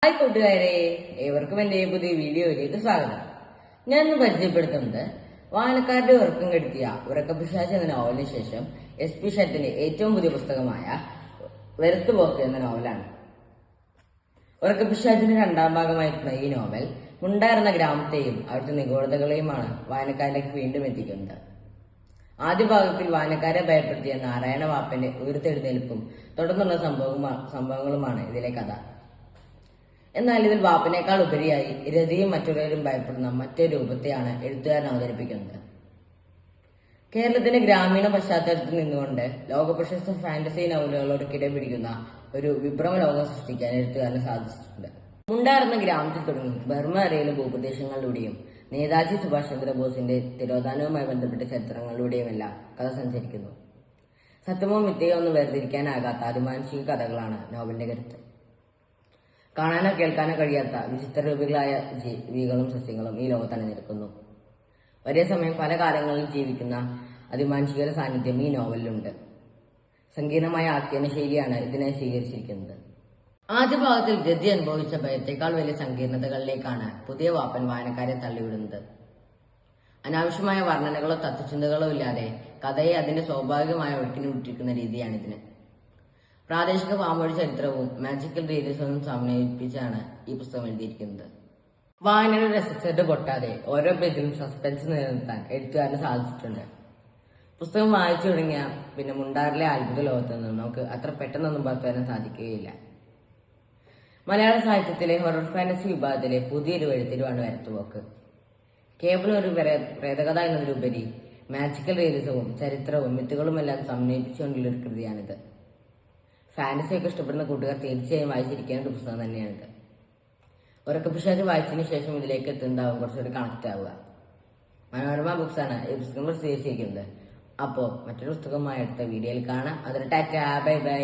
Hi കൂട്ടുകാരെ, ഏവർക്കും എന്റെ പുതിയ വീഡിയോയിലേക്ക് സ്വാഗതം. ഞാൻ ഇന്ന് പരിചയപ്പെടുത്തുന്നത് വായനക്കാരുടെ ഉറക്കം കെടുത്തിയ ഉറക്കപ്പിശാച് എന്ന നോവലിന് ശേഷം SP ഷട്ടിന്റെ ഏറ്റവും പുതിയ പുസ്തകമായ വെറുത്തുപോക്ക് എന്ന നോവലാണ്. ഉറക്കപ്പിശാചിന്റെ രണ്ടാം ഭാഗമായിട്ടുള്ള ഈ നോവൽ മുണ്ടായിരുന്ന ഗ്രാമത്തെയും അവിടുത്തെ നിഗൂഢതകളെയുമാണ് വായനക്കാരിലേക്ക് വീണ്ടും എത്തിക്കുന്നത്. ആദ്യ ഭാഗത്തിൽ വായനക്കാരെ ഭയപ്പെടുത്തിയ നാരായണ വാപ്പന്റെ ഉയർത്തെഴുന്നേൽപ്പും തുടർന്നുള്ള സംഭവങ്ങളുമാണ് ഇതിലെ കഥ. എന്നാൽ ഇതിൽ വാപ്പനേക്കാൾ ഉപരിയായി രതിയും മറ്റുള്ളവരും ഭയപ്പെടുന്ന മറ്റൊരു രൂപത്തെയാണ് എഴുത്തുകാരൻ അവതരിപ്പിക്കുന്നത്. കേരളത്തിന്റെ ഗ്രാമീണ പശ്ചാത്തലത്തിൽ നിന്നുകൊണ്ട് ലോകപ്രശസ്ത ഫാന്റസി നോവലുകളോട് കിടപിടിക്കുന്ന ഒരു വിഭ്രമ ലോകം സൃഷ്ടിക്കാൻ എഴുത്തുകാരന് സാധിച്ചിട്ടുണ്ട്. മുണ്ടായിരുന്ന ഗ്രാമത്തിൽ തുടങ്ങി ബർമ്മ അറിയിലെ ഭൂപ്രദേശങ്ങളിലൂടെയും നേതാജി സുഭാഷ് ചന്ദ്രബോസിന്റെ തിരോധാനവുമായി ബന്ധപ്പെട്ട ചരിത്രങ്ങളിലൂടെയുമെല്ലാം കഥ സഞ്ചരിക്കുന്നു. സത്യമോ മിഥ്യയോ ഒന്ന് വേർതിരിക്കാനാകാത്ത അതിമാനുഷിക കഥകളാണ് നോവലിന്റെ കരുത്ത്. കാണാനോ കേൾക്കാനോ കഴിയാത്ത വിചിത്ര രൂപികളായ ജീവികളും സസ്യങ്ങളും ഈ ലോകത്ത് അണിനിരക്കുന്നു. ഒരേ സമയം പല കാലങ്ങളിൽ ജീവിക്കുന്ന അതിമാനുഷിക സാന്നിധ്യം ഈ നോവലിലുണ്ട്. സങ്കീർണമായ ആഖ്യാന ശൈലിയാണ് ഇതിനായി സ്വീകരിച്ചിരിക്കുന്നത്. ആദ്യ ഭാഗത്തിൽ രതി അനുഭവിച്ച ഭയത്തേക്കാൾ വലിയ സങ്കീർണതകളിലേക്കാണ് പുതിയ വാപ്പൻ വായനക്കാരെ തള്ളിവിടുന്നത്. അനാവശ്യമായ വർണ്ണനകളോ തത്വചിന്തകളോ ഇല്ലാതെ കഥയെ അതിന്റെ സ്വാഭാവികമായ ഒഴുക്കിന് വിട്ടിരിക്കുന്ന രീതിയാണിതിന്. പ്രാദേശിക വാമൊഴി ചരിത്രവും മാജിക്കൽ റിയലിസവും സമന്വയിപ്പിച്ചാണ് ഈ പുസ്തകം എഴുതിയിരിക്കുന്നത്. വായനയുടെ രസച്ചെട്ട് പൊട്ടാതെ ഓരോ പേജിലും സസ്പെൻസ് നിലനിർത്താൻ എഴുത്തുകാരന് സാധിച്ചിട്ടുണ്ട്. പുസ്തകം വായിച്ചു തുടങ്ങിയ പിന്നെ മുണ്ടാറിലെ അത്ഭുത ലോകത്ത് നിന്ന് നമുക്ക് അത്ര പെട്ടെന്നൊന്നും പുറത്തു വരാൻ സാധിക്കുകയില്ല. മലയാള സാഹിത്യത്തിലെ ഹൊറർ ഫാന്റസി വിഭാഗത്തിലെ പുതിയൊരു വഴിത്തിരിവാണ് വെറുത്തുപോക്ക്. കേവലം ഒരു പ്രേതകഥ എന്നതിലുപരി മാജിക്കൽ റിയലിസവും ചരിത്രവും മിത്തുകളുമെല്ലാം സമന്വയിപ്പിച്ചുകൊണ്ടുള്ള ഒരു കൃതിയാണിത്. ഫാന്റസിയൊക്കെ ഇഷ്ടപ്പെടുന്ന കൂട്ടുകാർ തീർച്ചയായും വായിച്ചിരിക്കേണ്ട ഒരു പുസ്തകം തന്നെയാണിത്. ഉറക്കപ്പിശാച് വായിച്ചതിന് ശേഷം ഇതിലേക്ക് എത്തുന്നുണ്ടാവും കുറച്ചുകൂടി കണക്ട് ആവുക. മനോരമ ബുക്സാണ് ഈ പുസ്തകം പ്രസിദ്ധീകരിച്ചിരിക്കുന്നത്. അപ്പോൾ മറ്റൊരു പുസ്തകമായി അടുത്ത വീഡിയോയിൽ കാണാം. അതൊരു ടാറ്റ, ബൈ ബൈ.